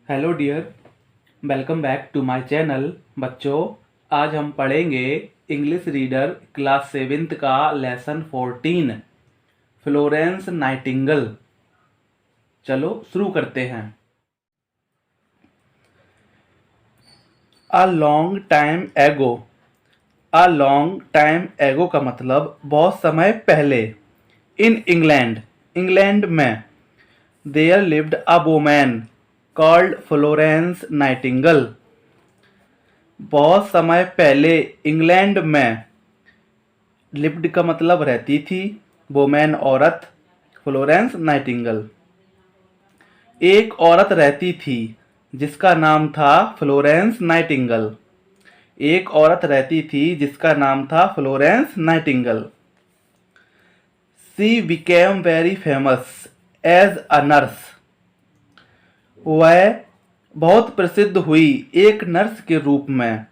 Hello dear, welcome back to my channel. बच्चों, आज हम पढ़ेंगे इंग्लिश रीडर क्लास 7th का लेसन 14 फ्लोरेंस नाइटिंगेल। चलो शुरू करते हैं। अ लॉन्ग टाइम एगो। अ लॉन्ग टाइम एगो का मतलब बहुत समय पहले। इन इंग्लैंड, इंग्लैंड में। There lived a woman called Florence Nightingale. बहुत समय पहले इंग्लैंड में। लिव्ड का मतलब रहती थी, वुमेन औरत, फ्लोरेंस नाइटिंगेल। एक औरत रहती थी जिसका नाम था फ्लोरेंस नाइटिंगेल। एक औरत रहती थी जिसका नाम था Florence Nightingale. She became very famous as a nurse. वह बहुत प्रसिद्ध हुई एक नर्स के रूप में।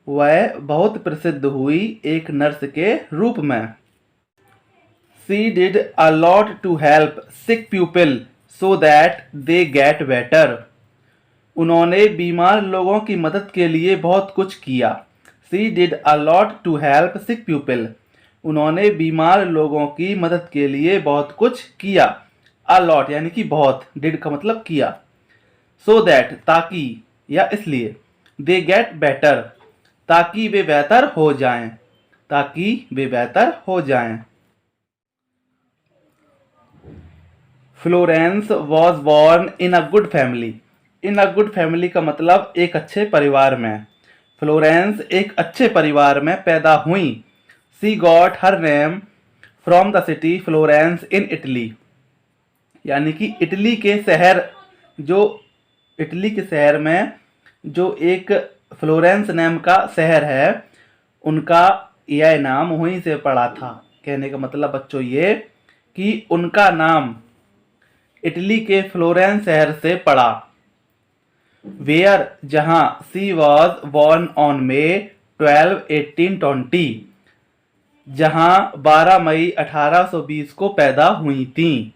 वह बहुत प्रसिद्ध हुई एक नर्स के रूप में। She did a lot to help sick people so that they get better. उन्होंने बीमार लोगों की मदद के लिए बहुत कुछ किया। She did a lot to help sick people. उन्होंने बीमार लोगों की मदद के लिए बहुत कुछ किया। A lot यानी कि बहुत, did का मतलब किया। So that ताकि या इसलिए, they get better ताकि वे बेहतर हो जाएं, ताकि वे बेहतर हो जाएं। Florence was born in a good family. In a good family का मतलब एक अच्छे परिवार में। फ्लोरेंस एक अच्छे परिवार में पैदा हुई। She got her name from the city Florence in Italy. यानी कि इटली के शहर, जो इटली के शहर में जो एक फ्लोरेंस नाम का शहर है, उनका यह नाम वहीं से पड़ा था। कहने का मतलब बच्चों ये कि उनका नाम इटली के फ्लोरेंस शहर से पड़ा। वेयर जहां सी वॉज बॉर्न ऑन मे 12 1820, जहां 12 मई 1820 को पैदा हुई थी।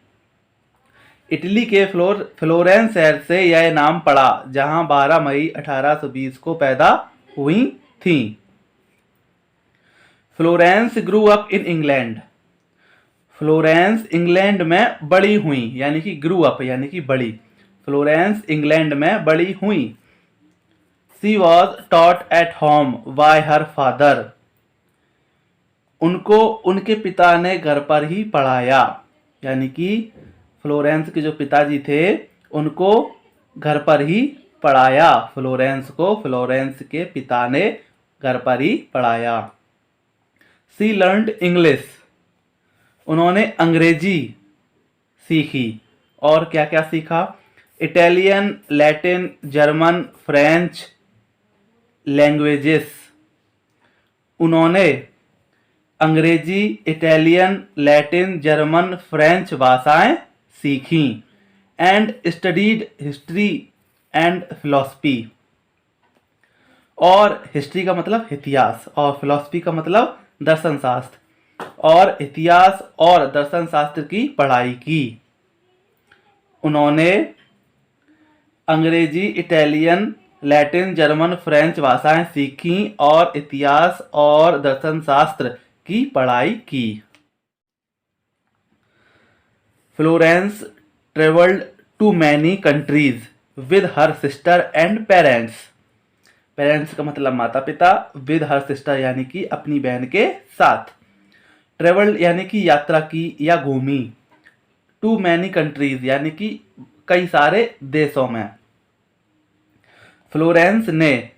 इटली के फ्लोरेंस शहर से यह नाम पड़ा जहां 12 मई 1820 को पैदा हुई थी। Florence grew up in England. Florence England में बड़ी हुई, यानी कि ग्रू अप यानी कि बड़ी। फ्लोरेंस इंग्लैंड में बड़ी हुई। She was taught at home bye her father. उनको उनके पिता ने घर पर ही पढ़ाया। यानी कि फ्लोरेंस के जो पिताजी थे उनको घर पर ही पढ़ाया। फ्लोरेंस को फ्लोरेंस के पिता ने घर पर ही पढ़ाया। She learned English. उन्होंने अंग्रेजी सीखी। और क्या क्या सीखा? Italian, Latin, German, French languages. उन्होंने अंग्रेजी, इटालियन, लैटिन, जर्मन, फ्रेंच भाषाएं सीखी। And studied history and philosophy. और हिस्ट्री का मतलब इतिहास और फिलोसफी का मतलब दर्शन शास्त्र। और इतिहास और दर्शन शास्त्र की पढ़ाई की। उन्होंने अंग्रेजी, इटालियन, लैटिन, जर्मन, फ्रेंच भाषाएं सीखी और इतिहास और दर्शन शास्त्र की पढ़ाई की। Florence travelled to many countries with her sister and parents. Parents का मतलब माता पिता, विद हर सिस्टर यानी कि अपनी बहन के साथ। ट्रेवल्ड यानी कि यात्रा की या घूमी। टू मैनी कंट्रीज यानी कि कई सारे देशों में। फ्लोरेंस ने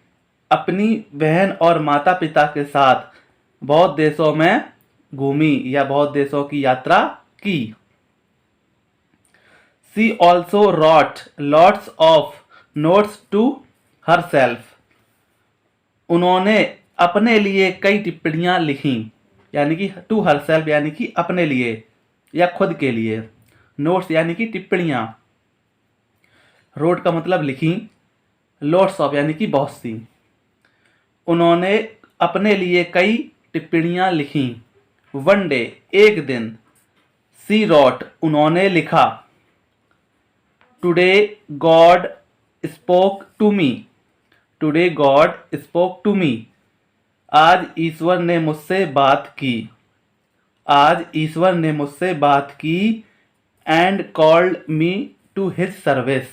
अपनी बहन और माता पिता के साथ बहुत देशों में घूमी या बहुत देशों की यात्रा की। She also wrote lots of notes to herself. उन्होंने अपने लिए कई टिप्पणियां लिखी। यानी कि टू हरसेल्फ यानी कि अपने लिए या खुद के लिए। नोट्स यानी कि टिप्पणियां। रोट का मतलब लिखी। लॉट्स ऑफ यानी कि बहुत सी। उन्होंने अपने लिए कई टिप्पणियां लिखी। वन डे एक दिन। सी रॉट उन्होंने लिखा। Today God spoke to me. Today God spoke to me. आज ईश्वर ने मुझसे बात की। आज ईश्वर ने मुझसे बात की। And called me to his service.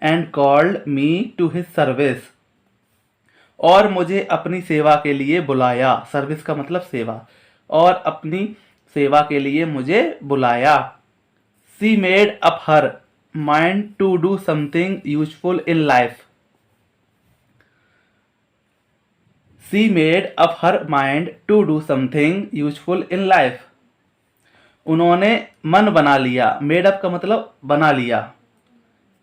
And called me to his service. और मुझे अपनी सेवा के लिए बुलाया। सर्विस का मतलब सेवा। और अपनी सेवा के लिए मुझे बुलाया। She made up her mind to do something useful in life. She made up her mind to do something useful in life. उन्होंने मन बना लिया। मेड अप का मतलब बना लिया।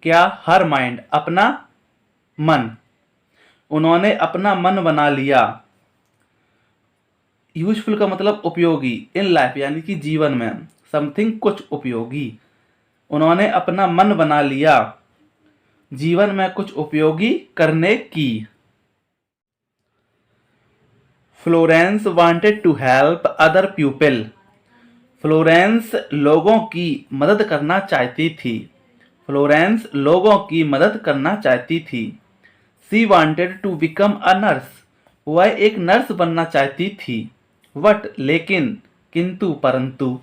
क्या? हर माइंड अपना मन। उन्होंने अपना मन बना लिया। यूजफुल का मतलब उपयोगी। इन लाइफ यानी कि जीवन में। समथिंग कुछ उपयोगी। उन्होंने अपना मन बना लिया जीवन में कुछ उपयोगी करने की। Florence wanted to help other people. Florence लोगों की मदद करना चाहती थी। फ्लोरेंस लोगों की मदद करना चाहती थी। She wanted to become a nurse. वह एक नर्स बनना चाहती थी। वट लेकिन, किंतु, परंतु।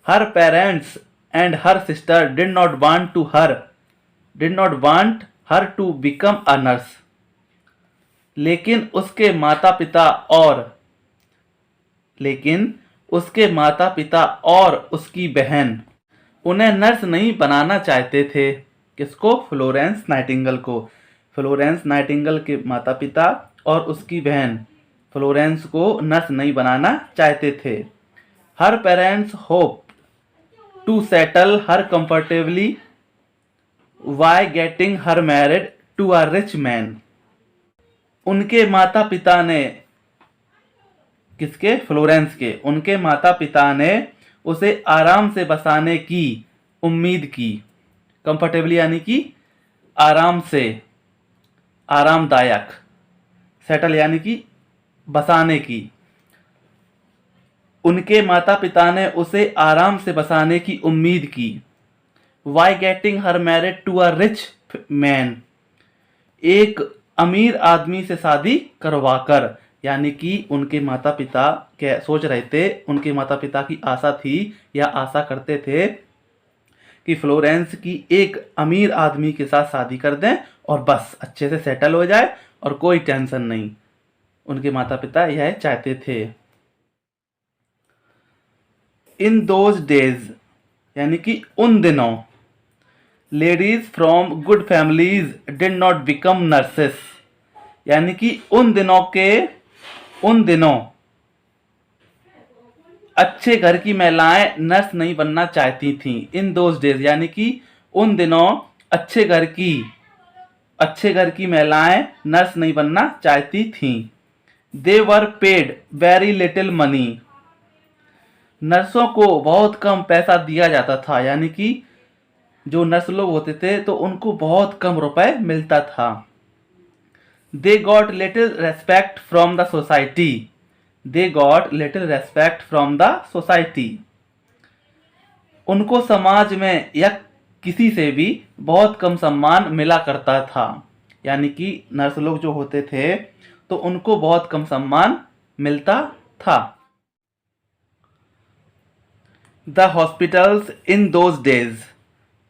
Her parents and her sister did not want her to become a nurse. लेकिन उसके माता पिता और उसकी बहन उन्हें नर्स नहीं बनाना चाहते थे। किसको? फ्लोरेंस नाइटिंगेल को। फ्लोरेंस नाइटिंगेल के माता पिता और उसकी बहन फ्लोरेंस को नर्स नहीं बनाना चाहते थे। Her parents hope to settle her comfortably by getting her married to a rich man. उनके माता पिता ने, किसके? फ्लोरेंस के। उनके माता पिता ने उसे आराम से बसाने की उम्मीद की। कंफर्टेबली यानी कि आराम से, आरामदायक। सेटल यानी कि बसाने की। उनके माता पिता ने उसे आराम से बसाने की उम्मीद की। By getting her married to a rich man. एक अमीर आदमी से शादी करवाकर। यानी कि उनके माता पिता सोच रहे थे, उनके माता पिता की आशा थी या आशा करते थे कि फ्लोरेंस की एक अमीर आदमी के साथ शादी कर दें और बस अच्छे से सेटल हो जाए और कोई टेंशन नहीं। उनके माता पिता यह चाहते थे। इन दोज डेज यानी कि उन दिनों। Ladies from good families did not become nurses. यानी कि उन दिनों अच्छे घर की महिलाएं नर्स नहीं बनना चाहती थीं। इन दोज डेज यानी कि उन दिनों अच्छे घर की महिलाएं नर्स नहीं बनना चाहती थीं। They were paid very little money. नर्सों को बहुत कम पैसा दिया जाता था। यानी कि जो नर्स लोग होते थे तो उनको बहुत कम रुपए मिलता था। They got little respect from the society. They got little respect from the society. उनको समाज में या किसी से भी बहुत कम सम्मान मिला करता था। यानी कि नर्स लोग जो होते थे तो उनको बहुत कम सम्मान मिलता था। The hospitals in those days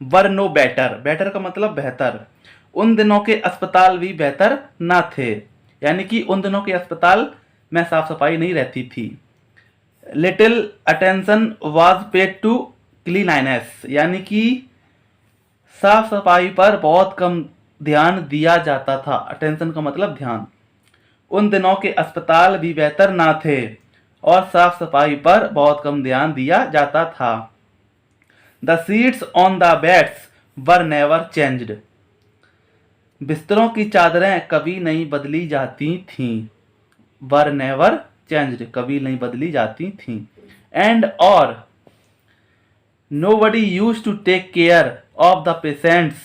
were no better. Better का मतलब बेहतर। उन दिनों के अस्पताल भी बेहतर ना थे। यानी कि उन दिनों के अस्पताल में साफ सफाई नहीं रहती थी। Little attention was paid to cleanliness. यानी कि साफ सफाई पर बहुत कम ध्यान दिया जाता था। अटेंशन का मतलब ध्यान। उन दिनों के अस्पताल भी बेहतर ना थे और साफ सफाई पर बहुत कम ध्यान दिया जाता था। The seats on the beds were never changed. बिस्तरों की चादरें कभी नहीं बदली जाती थीं। वर नेवर चेंज्ड कभी नहीं बदली जाती थीं। एंड और nobody used to take care of the patient's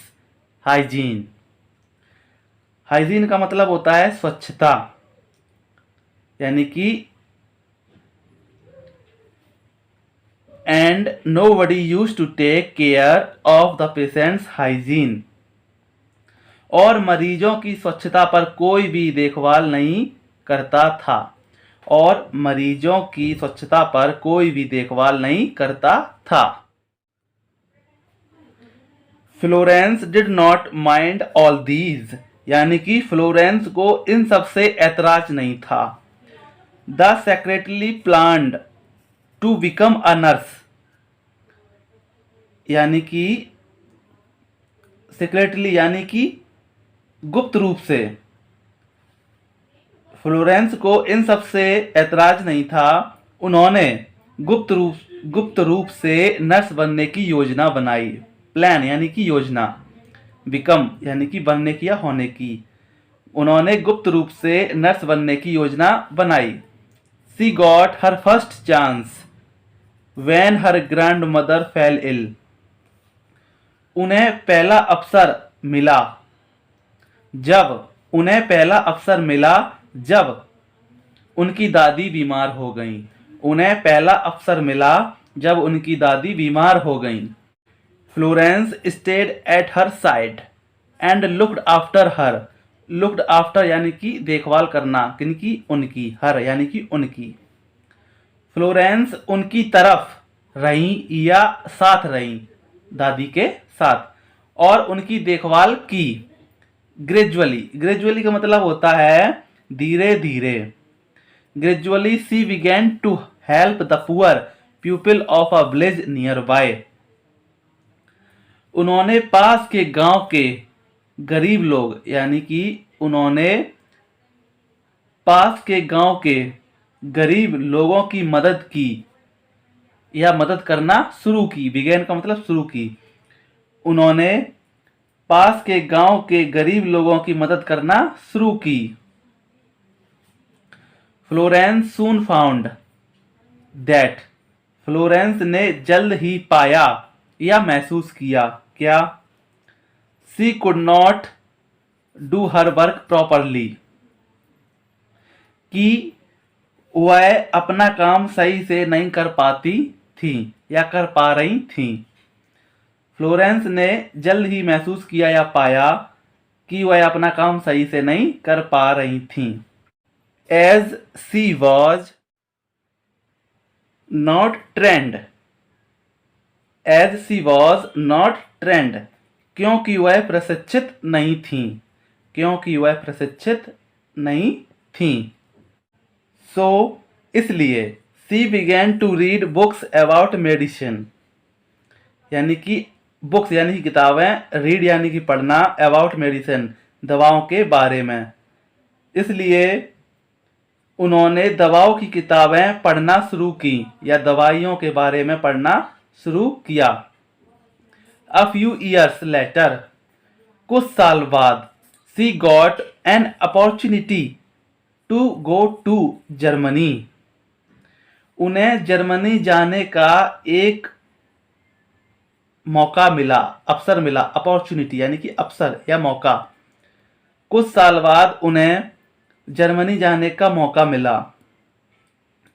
hygiene. Hygiene का मतलब होता है स्वच्छता। यानी कि and nobody used to take care of the patient's hygiene. और मरीजों की स्वच्छता पर कोई भी देखभाल नहीं करता था। और मरीजों की स्वच्छता पर कोई भी देखभाल नहीं करता था। Florence did not mind all these, यानी कि फ्लोरेंस को इन सब से ऐतराज नहीं था। The secretly planned to become a nurse, यानी कि सीक्रेटली यानी कि गुप्त रूप से। फ्लोरेंस को इन सब से ऐतराज नहीं था। उन्होंने गुप्त रूप से नर्स बनने की योजना बनाई। प्लान यानी कि योजना, बिकम यानी कि बनने की या होने की। उन्होंने गुप्त रूप से नर्स बनने की योजना बनाई। She got her first chance when her grandmother fell ill, उन्हें पहला अवसर मिला जब उनकी दादी बीमार हो गईं। उन्हें पहला अवसर मिला जब उनकी दादी बीमार हो गईं। Florence stayed at her side and looked after her. Looked after यानी कि देखभाल करना, किनकी? उनकी। हर यानी कि उनकी। फ्लोरेंस उनकी तरफ रही या साथ रही, दादी के साथ, और उनकी देखभाल की। ग्रेजुअली का मतलब होता है धीरे धीरे। Gradually she began to help the poor people of a village nearby. उन्होंने पास के गांव के गरीब लोग, यानी कि उन्होंने पास के गांव के गरीब लोगों की मदद की या मदद करना शुरू की। बिगेन का मतलब शुरू की। उन्होंने पास के गांव के गरीब लोगों की मदद करना शुरू की। Florence soon found that, Florence ने जल्द ही पाया या महसूस किया। क्या? She could not do her work properly, कि वह अपना काम सही से नहीं कर पाती थी या कर पा रही थी। फ्लोरेंस ने जल्द ही महसूस किया या पाया कि वह अपना काम सही से नहीं कर पा रही थी। As she was not trained, as she was not trained, क्योंकि वह प्रशिक्षित नहीं थी, क्योंकि वह प्रशिक्षित नहीं थी। सो इसलिए she began to read books about medicine, यानी कि बुक्स यानी कि किताबें, रीड यानी कि पढ़ना, अबाउट मेडिसिन दवाओं के बारे में। इसलिए उन्होंने दवाओं की किताबें पढ़ना शुरू की या दवाइयों के बारे में पढ़ना शुरू किया। अ फ्यू ईयर्स लेटर, कुछ साल बाद, she got an opportunity to go to Germany, उन्हें जर्मनी जाने का एक मौका मिला, अवसर मिला। अपॉर्चुनिटी यानी कि अवसर या मौका। कुछ साल बाद उन्हें जर्मनी जाने का मौका मिला।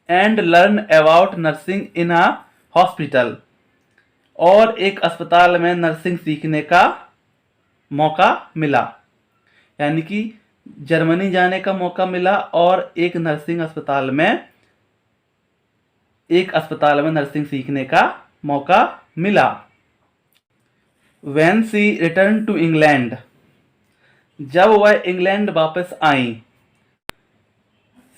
And learn about nursing in a hospital, और एक अस्पताल में नर्सिंग सीखने का मौका मिला। यानी कि जर्मनी जाने का मौका मिला और एक अस्पताल में नर्सिंग सीखने का मौका मिला। When she returned to England, जब वह इंग्लैंड वापस आई,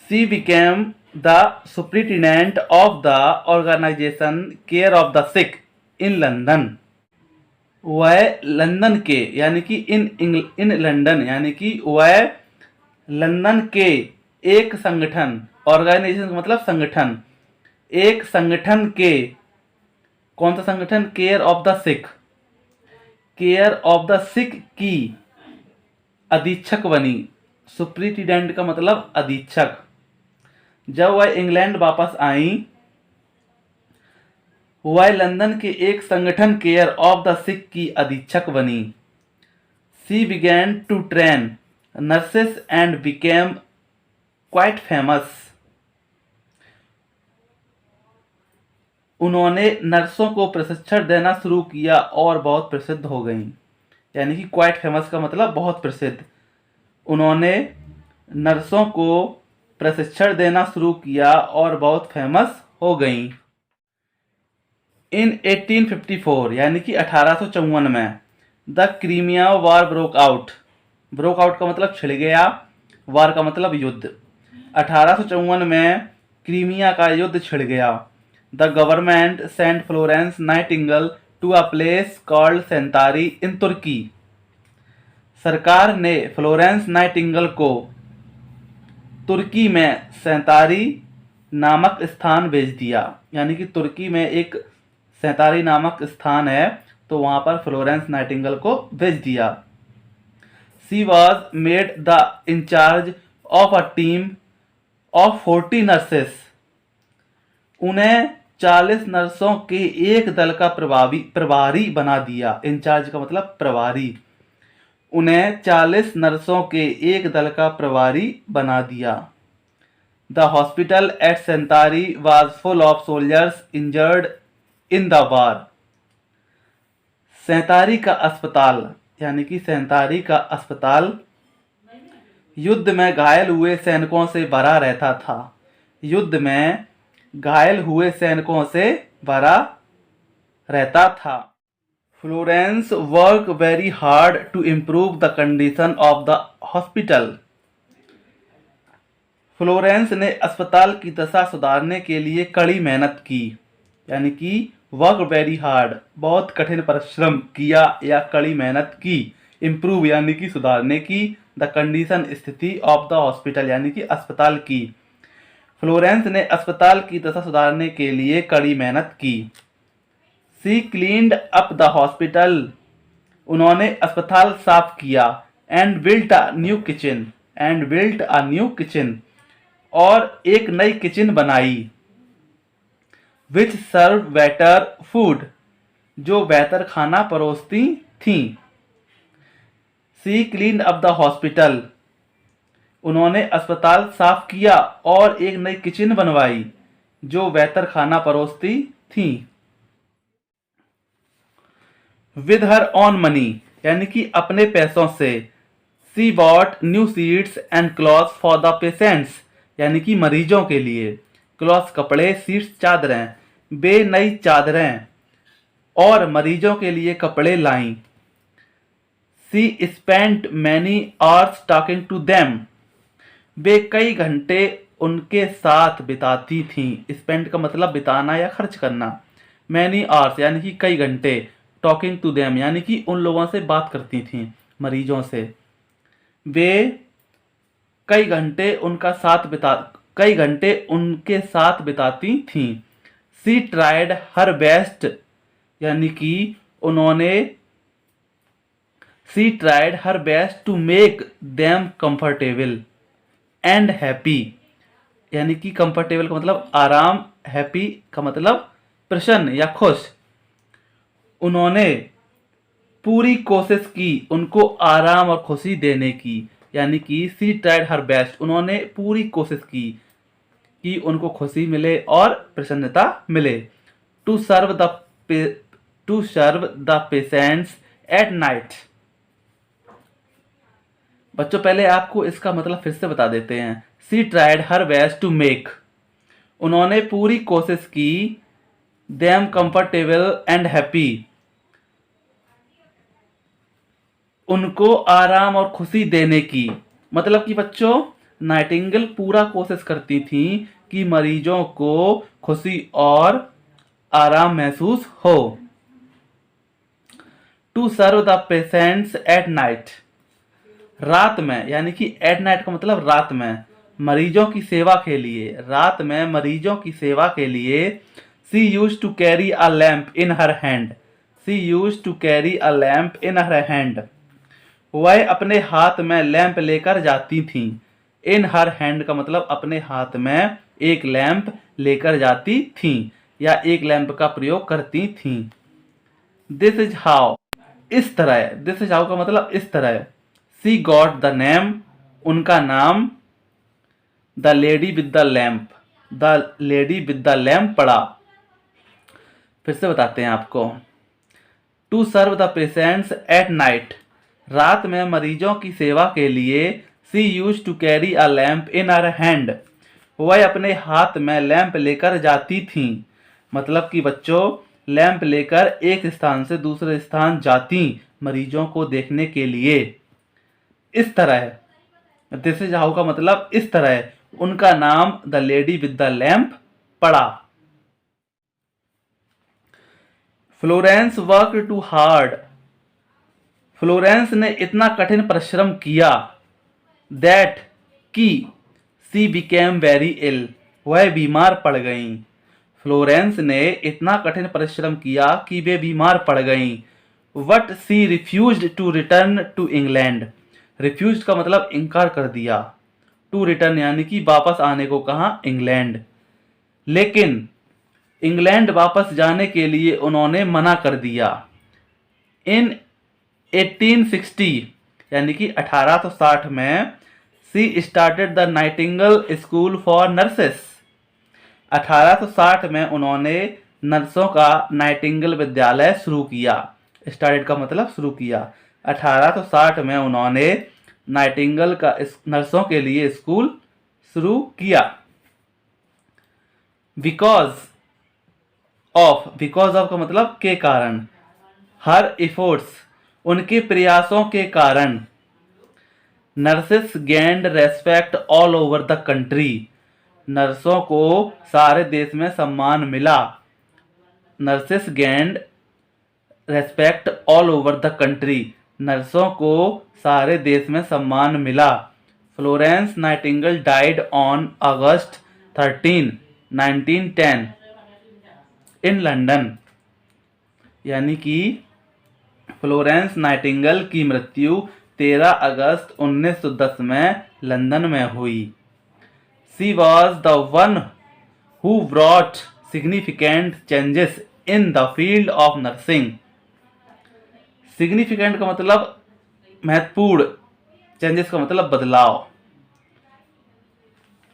she became the superintendent of the organization care of the sick in London, वह लंदन के यानी कि इन लंदन यानी कि वह लंदन के एक संगठन, ऑर्गेनाइजेशन का मतलब संगठन, एक संगठन के, कौन सा संगठन? Care of the sick, care of the sick की अधीक्षक बनी। सुप्रिटेंडेंट का मतलब अधीक्षक। जब वह इंग्लैंड वापस आई, वह लंदन के एक संगठन केयर ऑफ द सिक की अधीक्षक बनी। She began to train nurses and became quite famous, उन्होंने नर्सों को प्रशिक्षण देना शुरू किया और बहुत प्रसिद्ध हो गईं। यानी कि क्वाइट फेमस का मतलब बहुत प्रसिद्ध। उन्होंने नर्सों को प्रशिक्षण देना शुरू किया और बहुत फेमस हो गईं। इन 1854 यानी कि 1854 में the Crimea war broke out. Broke out का मतलब छिड़ गया, वार का मतलब युद्ध। 1854 में क्रीमिया का युद्ध छिड़ गया। The government sent Florence Nightingale to a place called Scutari in Turkey. सरकार ने फ्लोरेंस नाइटिंगल को तुर्की में सेंतारी नामक स्थान भेज दिया। यानी कि तुर्की में एक सेंतारी नामक स्थान है, तो वहाँ पर फ्लोरेंस नाइटिंगल को भेज दिया। She was made the in charge of a team of 40 nurses. उन्हें 40 नर्सों के एक दल का प्रभारी बना दिया। इंचार्ज का मतलब प्रभारी। उन्हें 40 नर्सों के एक दल का प्रभारी बना दिया। The hospital at Scutari was full of soldiers injured in the war. Scutari का अस्पताल यानी कि सेंतारी का अस्पताल युद्ध में घायल हुए सैनिकों से भरा रहता था। युद्ध में घायल हुए सैनिकों से भरा रहता था। Florence work very hard to improve the condition of the hospital. फ्लोरेंस ने अस्पताल की दशा सुधारने के लिए कड़ी मेहनत की। यानी कि वर्क वेरी हार्ड, बहुत कठिन परिश्रम किया या कड़ी मेहनत की। इम्प्रूव यानी कि सुधारने की, द कंडीशन स्थिति ऑफ द हॉस्पिटल यानी कि अस्पताल की। फ्लोरेंस ने अस्पताल की दशा सुधारने के लिए कड़ी मेहनत की। सी क्लीन्ड अप द हॉस्पिटल। उन्होंने अस्पताल साफ किया। And built a new kitchen. And built a new kitchen, और एक नई किचन बनाई। विच सर्व बेटर फूड, जो बेहतर खाना परोसती थी। सी क्लीन्ड अप द हॉस्पिटल। उन्होंने अस्पताल साफ किया और एक नई किचन बनवाई जो बेहतर खाना परोसती थी। विद हर ऑन मनी यानी कि अपने पैसों से। She bought new sheets and clothes for the patients यानी कि मरीजों के लिए। क्लॉथ्स कपड़े, सीट्स चादरें। वे नई चादरें और मरीजों के लिए कपड़े लाईं। She spent many hours talking to them. वे कई घंटे उनके साथ बिताती थीं। स्पेंड का मतलब बिताना या खर्च करना। मैनी आवर्स यानी कि कई घंटे। टॉकिंग टू देम यानी कि उन लोगों से बात करती थीं, मरीजों से। वे कई घंटे उनके साथ बिताती थीं। सी ट्राइड हर बेस्ट यानी कि उन्होंने she tried her best to make them comfortable and happy यानी कि कंफर्टेबल का मतलब आराम, हैप्पी का मतलब प्रसन्न या खुश। उन्होंने पूरी कोशिश की उनको आराम और खुशी देने की। यानी कि सी ट्राइड हर बेस्ट, उन्होंने पूरी कोशिश की कि उनको खुशी मिले और प्रसन्नता मिले। To serve the patients at night. बच्चों पहले आपको इसका मतलब फिर से बता देते हैं। She tried her best to make, उन्होंने पूरी कोशिश की। देम कंफर्टेबल एंड हैप्पी, उनको आराम और खुशी देने की। मतलब कि बच्चों नाइटिंगेल पूरा कोशिश करती थी कि मरीजों को खुशी और आराम महसूस हो। To serve the patients at night, रात में यानी कि एट नाइट का मतलब रात में, मरीजों की सेवा के लिए। रात में मरीजों की सेवा के लिए she used to carry a lamp in her hand. She used to carry a lamp in her hand, वह अपने हाथ में लैंप लेकर जाती थीं। इन हर हैंड का मतलब अपने हाथ में एक लैंप लेकर जाती थीं या एक लैंप का प्रयोग करती थीं। दिस इज हाउ, इस तरह। दिस इज हाउ का मतलब इस तरह। सी गॉट द नेम, उनका नाम the lady with the lamp, the lady with the lamp पड़ा। फिर से बताते हैं आपको। To serve the patients at night, रात में मरीजों की सेवा के लिए she used to carry a lamp in her hand. वह अपने हाथ में लैंप लेकर जाती थीं। मतलब कि बच्चों लैंप लेकर एक स्थान से दूसरे स्थान जाती मरीजों को देखने के लिए। इस तरह दिस इज हाउ का मतलब इस तरह उनका नाम the lady with the lamp पड़ा। Florence work too hard. Florence ने इतना कठिन परिश्रम किया दैट कि सी बिकेम वेरी इल। वह बीमार पड़ गईं। फ्लोरेंस ने इतना कठिन परिश्रम किया कि वे बीमार पड़ गईं। But she refused to return to England. Refuse का मतलब इनकार कर दिया। टू रिटर्न यानी कि वापस आने को कहा इंग्लैंड। लेकिन इंग्लैंड वापस जाने के लिए उन्होंने मना कर दिया। इन 1860 यानी कि 1860 में she started the Nightingale school for nurses. 1860 में उन्होंने नर्सों का नाइटिंगेल विद्यालय शुरू किया। स्टार्टेड का मतलब शुरू किया। 1860 में उन्होंने नाइटिंगेल का नर्सों के लिए स्कूल शुरू किया। बिकॉज ऑफ का मतलब के कारण। हर एफर्ट्स उनके प्रयासों के कारण। Nurses gained respect all over the country. नर्सों को सारे देश में सम्मान मिला। Nurses gained respect all over the country. नर्सों को सारे देश में सम्मान मिला। Florence Nightingale died on August 13, 1910 in London. यानी कि फ्लोरेंस नाइटिंगेल की मृत्यु 13 अगस्त 1910 में लंदन में हुई। She was the one who brought significant changes in the field of nursing. Significant का मतलब महत्वपूर्ण, चेंजेस का मतलब बदलाव।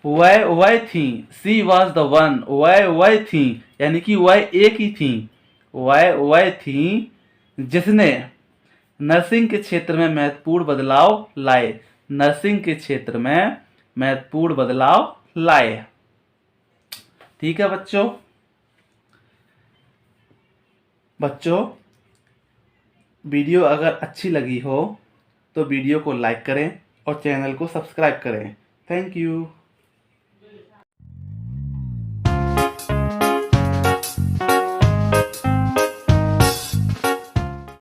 वह थी। सी वॉज द वन। वह थी यानी कि वह एक ही थी। वह थी जिसने नर्सिंग के क्षेत्र में महत्वपूर्ण बदलाव लाए। नर्सिंग के क्षेत्र में महत्वपूर्ण बदलाव लाए। ठीक है बच्चों वीडियो अगर अच्छी लगी हो तो वीडियो को लाइक करें और चैनल को सब्सक्राइब करें। Thank you.